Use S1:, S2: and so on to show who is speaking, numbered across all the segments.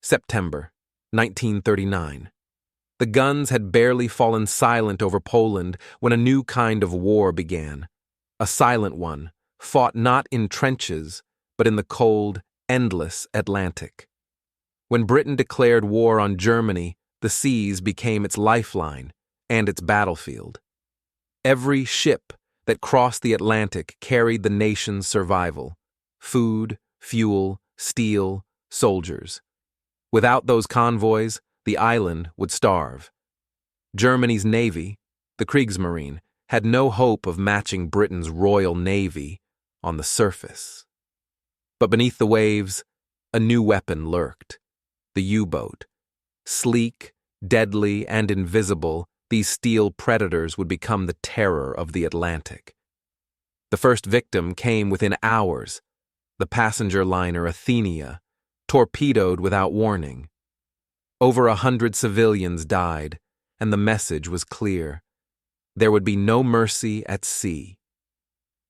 S1: September 1939. The guns had barely fallen silent over Poland when a new kind of war began. A silent one, fought not in trenches, but in the cold, endless Atlantic. When Britain declared war on Germany, the seas became its lifeline and its battlefield. Every ship that crossed the Atlantic carried the nation's survival: food, fuel, steel, soldiers. Without those convoys, the island would starve. Germany's navy, the Kriegsmarine, had no hope of matching Britain's Royal Navy on the surface. But beneath the waves, a new weapon lurked: the U-boat. Sleek, deadly, and invisible, these steel predators would become the terror of the Atlantic. The first victim came within hours: the passenger liner Athenia, torpedoed without warning. Over 100 civilians died, and the message was clear: there would be no mercy at sea.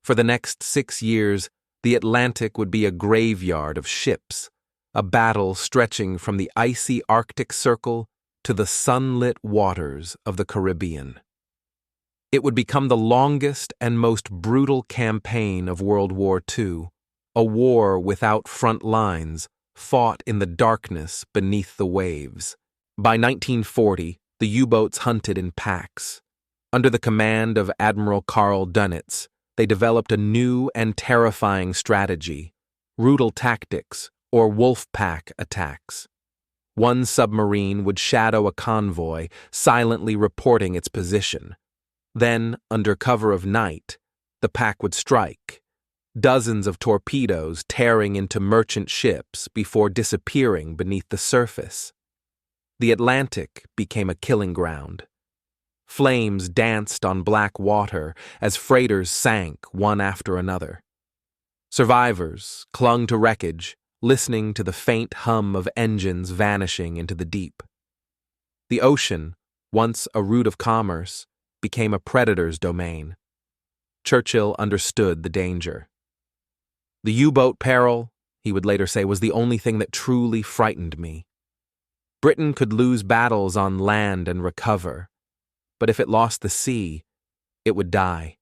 S1: For the next 6 years, the Atlantic would be a graveyard of ships, a battle stretching from the icy Arctic Circle to the sunlit waters of the Caribbean. It would become the longest and most brutal campaign of World War II, a war without front lines, fought in the darkness beneath the waves. By 1940, the U-boats hunted in packs. Under the command of Admiral Karl Dönitz, they developed a new and terrifying strategy: Rudel tactics, or wolf pack attacks. One submarine would shadow a convoy, silently reporting its position. Then, under cover of night, the pack would strike, dozens of torpedoes tearing into merchant ships before disappearing beneath the surface. The Atlantic became a killing ground. Flames danced on black water as freighters sank one after another. Survivors clung to wreckage, listening to the faint hum of engines vanishing into the deep. The ocean, once a route of commerce, became a predator's domain. Churchill understood the danger. The U-boat peril, he would later say, was the only thing that truly frightened me. Britain could lose battles on land and recover, but if it lost the sea, it would die.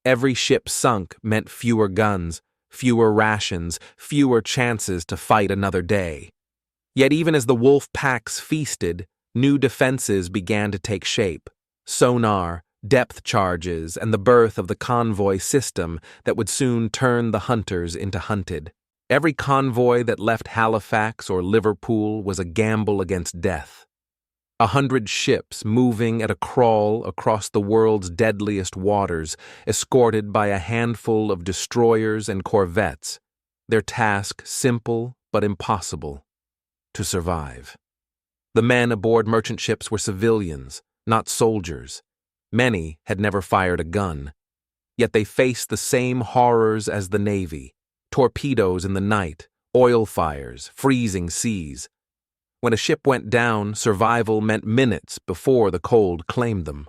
S1: Every ship sunk meant fewer guns, fewer rations, fewer chances to fight another day. Yet even as the wolf packs feasted, new defenses began to take shape: sonar, depth charges, and the birth of the convoy system that would soon turn the hunters into hunted. Every convoy that left Halifax or Liverpool was a gamble against death. 100 ships moving at a crawl across the world's deadliest waters, escorted by a handful of destroyers and corvettes, their task simple but impossible: to survive. The men aboard merchant ships were civilians, not soldiers. Many had never fired a gun, yet they faced the same horrors as the Navy: torpedoes in the night, oil fires, freezing seas. When a ship went down, survival meant minutes before the cold claimed them.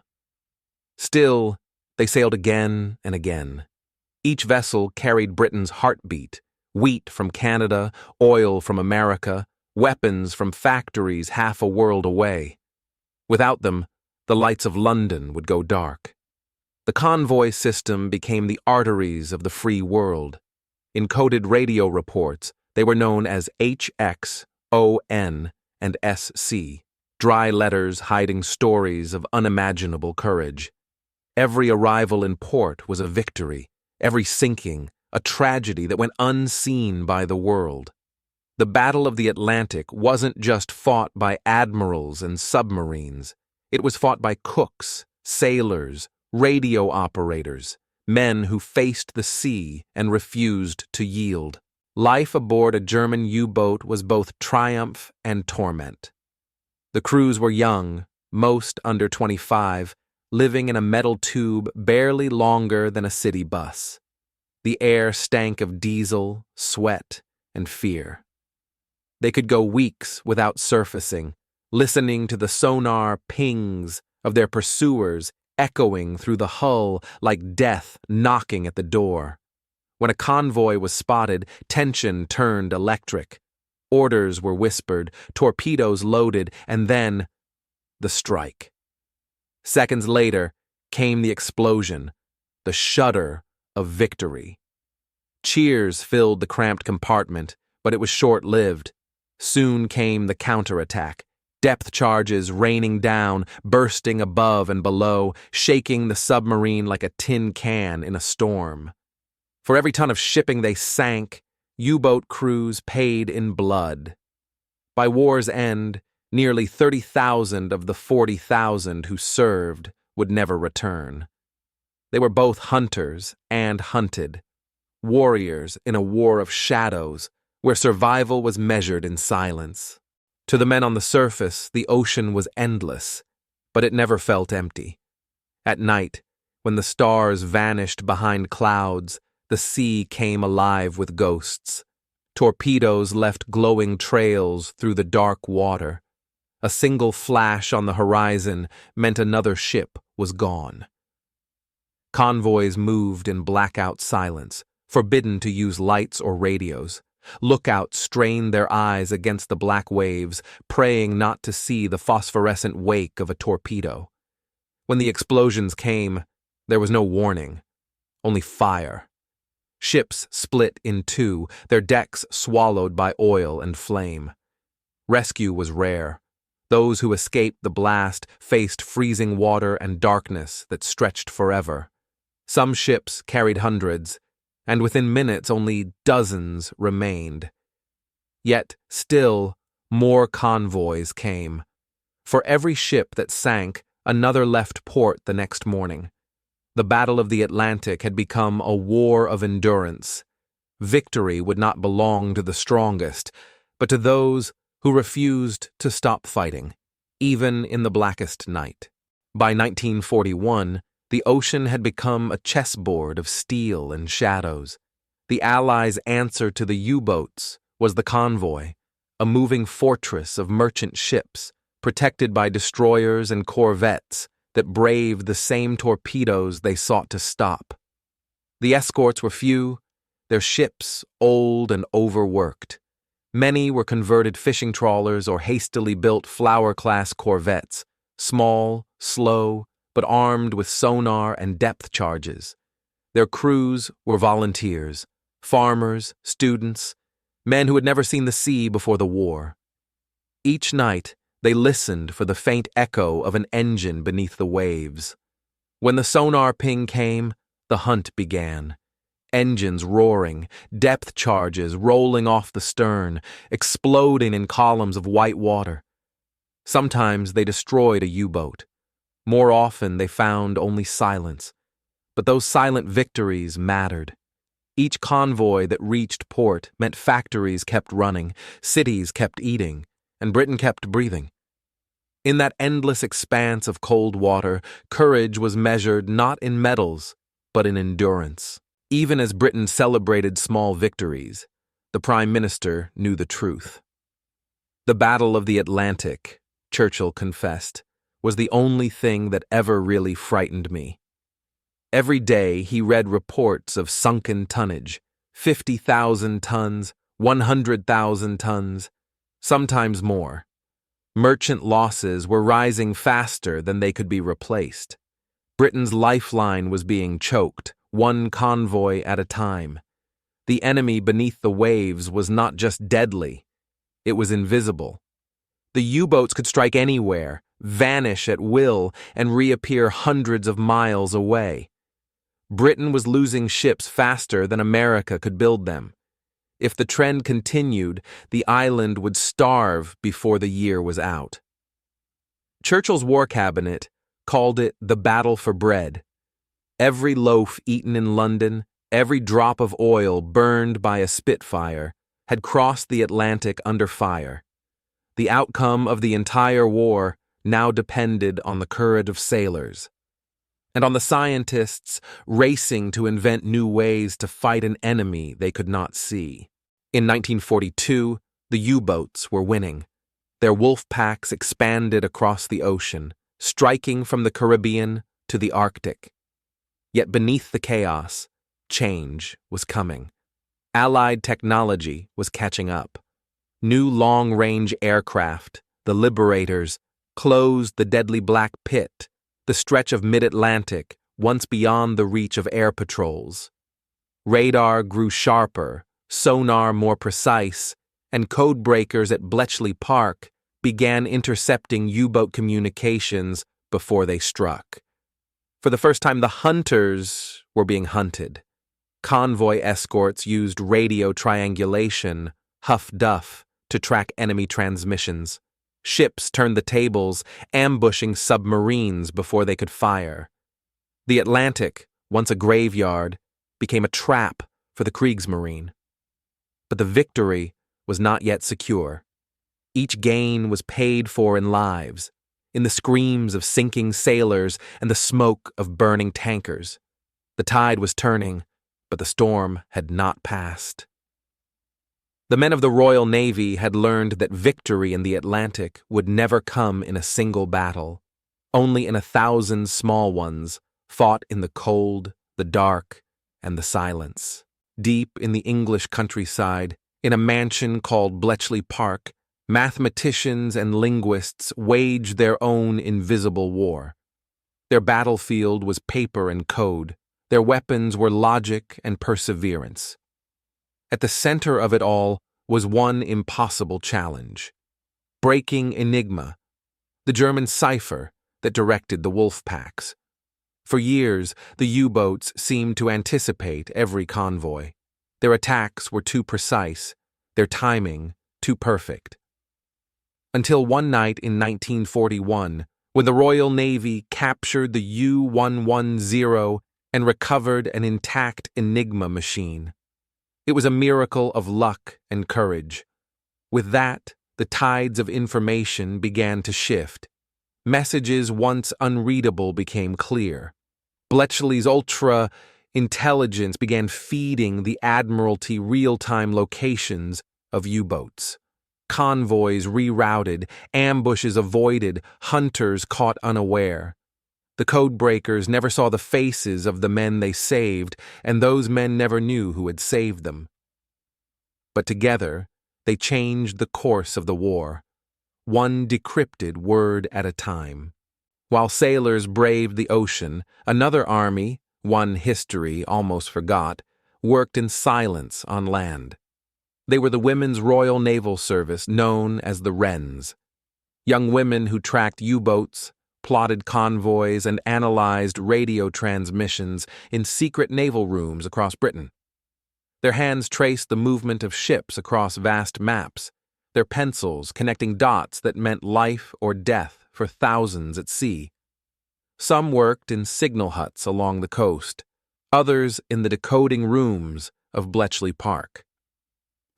S1: Still, they sailed again and again. Each vessel carried Britain's heartbeat: wheat from Canada, oil from America, weapons from factories half a world away. Without them, the lights of London would go dark. The convoy system became the arteries of the free world. In coded radio reports, they were known as HX, ON, and SC, dry letters hiding stories of unimaginable courage. Every arrival in port was a victory, every sinking a tragedy that went unseen by the world. The Battle of the Atlantic wasn't just fought by admirals and submarines. It was fought by cooks, sailors, radio operators, men who faced the sea and refused to yield. Life aboard a German U-boat was both triumph and torment. The crews were young, most under 25, living in a metal tube barely longer than a city bus. The air stank of diesel, sweat, and fear. They could go weeks without surfacing, listening to the sonar pings of their pursuers echoing through the hull like death knocking at the door. When a convoy was spotted, tension turned electric. Orders were whispered, torpedoes loaded, and then the strike. Seconds later came the explosion, the shudder of victory. Cheers filled the cramped compartment, but it was short-lived. Soon came the counterattack, depth charges raining down, bursting above and below, shaking the submarine like a tin can in a storm. For every ton of shipping they sank, U-boat crews paid in blood. By war's end, nearly 30,000 of the 40,000 who served would never return. They were both hunters and hunted, warriors in a war of shadows where survival was measured in silence. To the men on the surface, the ocean was endless, but it never felt empty. At night, when the stars vanished behind clouds, the sea came alive with ghosts. Torpedoes left glowing trails through the dark water. A single flash on the horizon meant another ship was gone. Convoys moved in blackout silence, forbidden to use lights or radios. Lookouts strained their eyes against the black waves, praying not to see the phosphorescent wake of a torpedo. When the explosions came, there was no warning, only fire. Ships split in two, their decks swallowed by oil and flame. Rescue was rare. Those who escaped the blast faced freezing water and darkness that stretched forever. Some ships carried hundreds, and within minutes only dozens remained. Yet still more convoys came. For every ship that sank, another left port the next morning. The Battle of the Atlantic had become a war of endurance. Victory would not belong to the strongest, but to those who refused to stop fighting, even in the blackest night. By 1941, the ocean had become a chessboard of steel and shadows. The Allies' answer to the U-boats was the Convoy, a moving fortress of merchant ships, protected by destroyers and corvettes that braved the same torpedoes they sought to stop. The escorts were few, their ships old and overworked. Many were converted fishing trawlers or hastily built Flower-class corvettes, small, slow, but armed with sonar and depth charges. Their crews were volunteers, farmers, students, men who had never seen the sea before the war. Each night, they listened for the faint echo of an engine beneath the waves. When the sonar ping came, the hunt began. Engines roaring, depth charges rolling off the stern, exploding in columns of white water. Sometimes they destroyed a U-boat. More often they found only silence. But those silent victories mattered. Each convoy that reached port meant factories kept running, cities kept eating, and Britain kept breathing. In that endless expanse of cold water, courage was measured not in medals, but in endurance. Even as Britain celebrated small victories, the Prime Minister knew the truth. The Battle of the Atlantic, Churchill confessed, was the only thing that ever really frightened me. Every day he read reports of sunken tonnage, 50,000 tons, 100,000 tons, sometimes more. Merchant losses were rising faster than they could be replaced. Britain's lifeline was being choked, one convoy at a time. The enemy beneath the waves was not just deadly, it was invisible. The U-boats could strike anywhere, vanish at will, and reappear hundreds of miles away. Britain was losing ships faster than America could build them. If the trend continued, the island would starve before the year was out. Churchill's war cabinet called it the battle for bread. Every loaf eaten in London, every drop of oil burned by a Spitfire, had crossed the Atlantic under fire. The outcome of the entire war now depended on the courage of sailors, and on the scientists racing to invent new ways to fight an enemy they could not see. In 1942, the U-boats were winning. Their wolf packs expanded across the ocean, striking from the Caribbean to the Arctic. Yet beneath the chaos, change was coming. Allied technology was catching up. New long-range aircraft, the Liberators, closed the deadly Black Pit, the stretch of mid-Atlantic, once beyond the reach of air patrols. Radar grew sharper, sonar more precise, and codebreakers at Bletchley Park began intercepting U-boat communications before they struck. For the first time, the hunters were being hunted. Convoy escorts used radio triangulation, huff-duff, to track enemy transmissions. Ships turned the tables, ambushing submarines before they could fire. The Atlantic, once a graveyard, became a trap for the Kriegsmarine. But the victory was not yet secure. Each gain was paid for in lives, in the screams of sinking sailors and the smoke of burning tankers. The tide was turning, but the storm had not passed. The men of the Royal Navy had learned that victory in the Atlantic would never come in a single battle, only in 1,000 small ones, fought in the cold, the dark, and the silence. Deep in the English countryside, in a mansion called Bletchley Park, mathematicians and linguists waged their own invisible war. Their battlefield was paper and code. Their weapons were logic and perseverance. At the center of it all was one impossible challenge: breaking Enigma, the German cipher that directed the wolf packs. For years, the U-boats seemed to anticipate every convoy. Their attacks were too precise, their timing too perfect. Until one night in 1941, when the Royal Navy captured the U-110 and recovered an intact Enigma machine. It was a miracle of luck and courage. With that, the tides of information began to shift. Messages once unreadable became clear. Bletchley's ultra-intelligence began feeding the Admiralty real-time locations of U-boats. Convoys rerouted, ambushes avoided, hunters caught unaware. The codebreakers never saw the faces of the men they saved, and those men never knew who had saved them. But together, they changed the course of the war, one decrypted word at a time. While sailors braved the ocean, another army, one history almost forgot, worked in silence on land. They were the Women's Royal Naval Service, known as the Wrens. Young women who tracked U-boats, plotted convoys, and analyzed radio transmissions in secret naval rooms across Britain. Their hands traced the movement of ships across vast maps, their pencils connecting dots that meant life or death for thousands at sea. Some worked in signal huts along the coast, others in the decoding rooms of Bletchley Park.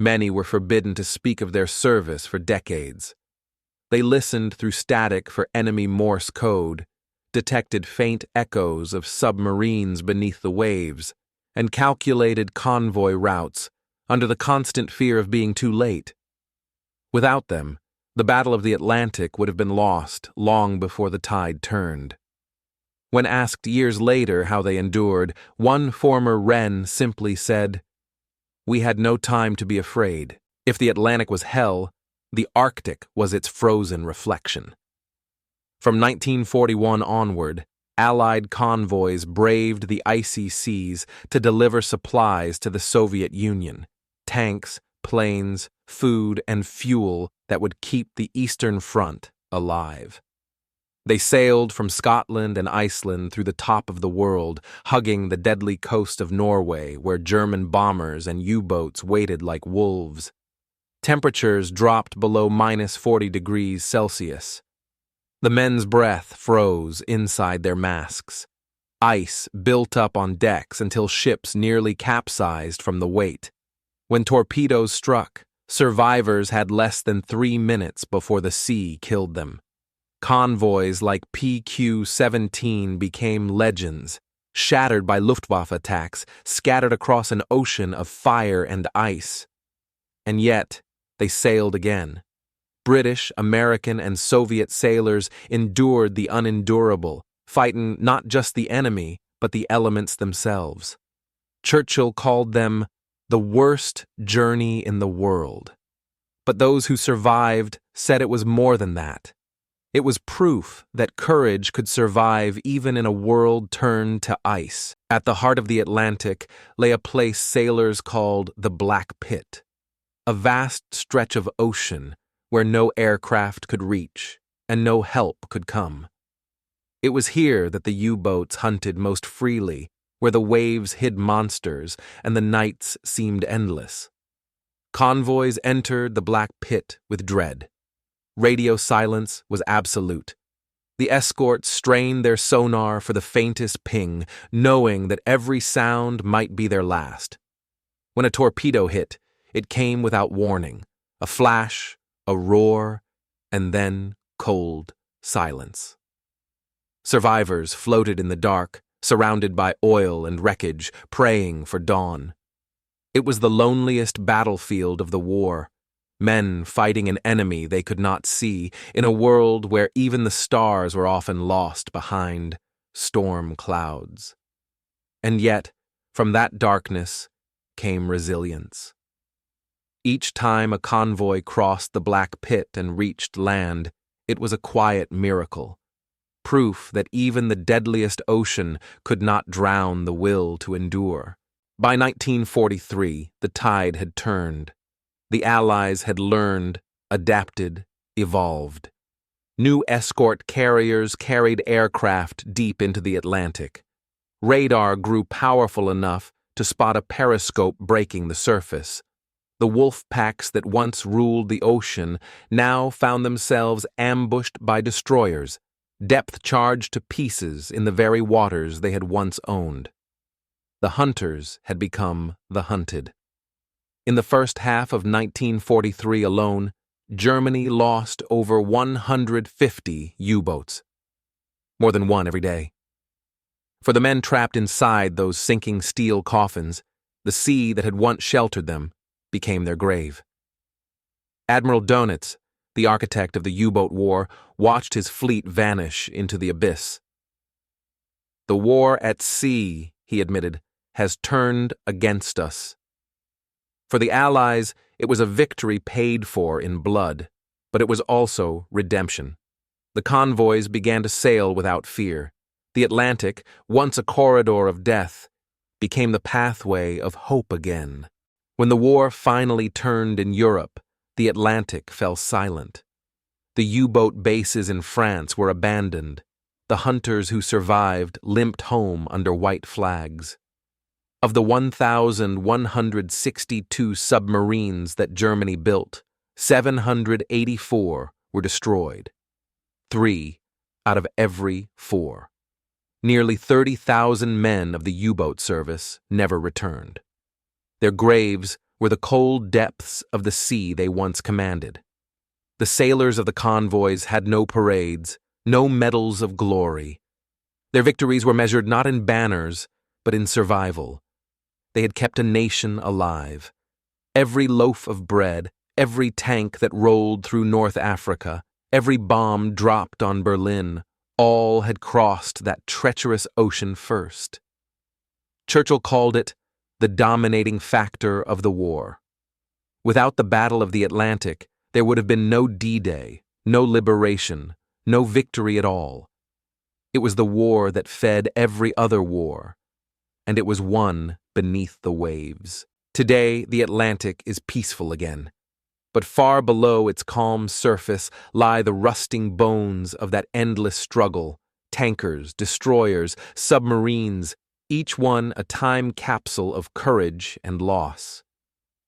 S1: Many were forbidden to speak of their service for decades. They listened through static for enemy Morse code, detected faint echoes of submarines beneath the waves, and calculated convoy routes under the constant fear of being too late. Without them, the Battle of the Atlantic would have been lost long before the tide turned. When asked years later how they endured, one former Wren simply said, "We had no time to be afraid. If the Atlantic was hell, the Arctic was its frozen reflection." From 1941 onward, Allied convoys braved the icy seas to deliver supplies to the Soviet Union, tanks, planes, food, and fuel that would keep the Eastern Front alive. They sailed from Scotland and Iceland through the top of the world, hugging the deadly coast of Norway, where German bombers and U-boats waited like wolves. Temperatures dropped below -40 degrees Celsius. The men's breath froze inside their masks. Ice built up on decks until ships nearly capsized from the weight. When torpedoes struck, survivors had less than 3 minutes before the sea killed them. Convoys like PQ-17 became legends, shattered by Luftwaffe attacks, scattered across an ocean of fire and ice. And yet, they sailed again. British, American, and Soviet sailors endured the unendurable, fighting not just the enemy, but the elements themselves. Churchill called them the worst journey in the world. But those who survived said it was more than that. It was proof that courage could survive even in a world turned to ice. At the heart of the Atlantic lay a place sailors called the Black Pit, a vast stretch of ocean where no aircraft could reach and no help could come. It was here that the U-boats hunted most freely, where the waves hid monsters and the nights seemed endless. Convoys entered the Black Pit with dread. Radio silence was absolute. The escorts strained their sonar for the faintest ping, knowing that every sound might be their last. When a torpedo hit, it came without warning, a flash, a roar, and then cold silence. Survivors floated in the dark, surrounded by oil and wreckage, praying for dawn. It was the loneliest battlefield of the war, men fighting an enemy they could not see in a world where even the stars were often lost behind storm clouds. And yet, from that darkness came resilience. Each time a convoy crossed the Black Pit and reached land, it was a quiet miracle, proof that even the deadliest ocean could not drown the will to endure. By 1943, the tide had turned. The Allies had learned, adapted, evolved. New escort carriers carried aircraft deep into the Atlantic. Radar grew powerful enough to spot a periscope breaking the surface. The wolf packs that once ruled the ocean now found themselves ambushed by destroyers, depth-charged to pieces in the very waters they had once owned. The hunters had become the hunted. In the first half of 1943 alone, Germany lost over 150 U-boats, more than one every day. For the men trapped inside those sinking steel coffins, the sea that had once sheltered them became their grave. Admiral Dönitz, the architect of the U-boat war, watched his fleet vanish into the abyss. "The war at sea," he admitted, "has turned against us." For the Allies, it was a victory paid for in blood, but it was also redemption. The convoys began to sail without fear. The Atlantic, once a corridor of death, became the pathway of hope again. When the war finally turned in Europe, the Atlantic fell silent. The U-boat bases in France were abandoned. The hunters who survived limped home under white flags. Of the 1,162 submarines that Germany built, 784 were destroyed. 3 out of every 4. Nearly 30,000 men of the U-boat service never returned. Their graves were the cold depths of the sea they once commanded. The sailors of the convoys had no parades, no medals of glory. Their victories were measured not in banners, but in survival. They had kept a nation alive. Every loaf of bread, every tank that rolled through North Africa, every bomb dropped on Berlin, all had crossed that treacherous ocean first. Churchill called it the dominating factor of the war. Without the Battle of the Atlantic, there would have been no D-Day, no liberation, no victory at all. It was the war that fed every other war, and it was won beneath the waves. Today, the Atlantic is peaceful again, but far below its calm surface lie the rusting bones of that endless struggle, tankers, destroyers, submarines, each one a time capsule of courage and loss.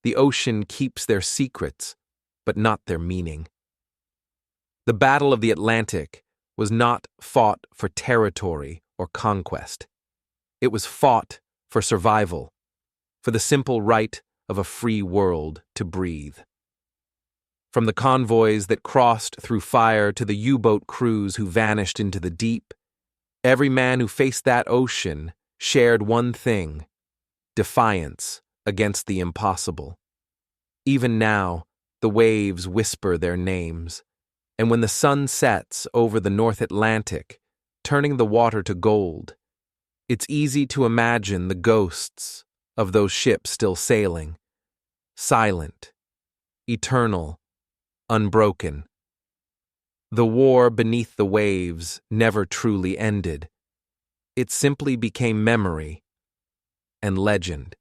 S1: The ocean keeps their secrets, but not their meaning. The Battle of the Atlantic was not fought for territory or conquest. It was fought for survival, for the simple right of a free world to breathe. From the convoys that crossed through fire to the U-boat crews who vanished into the deep, every man who faced that ocean shared one thing: defiance against the impossible. Even now, the waves whisper their names, and when the sun sets over the North Atlantic, turning the water to gold, it's easy to imagine the ghosts of those ships still sailing, silent, eternal, unbroken. The war beneath the waves never truly ended. It simply became memory and legend.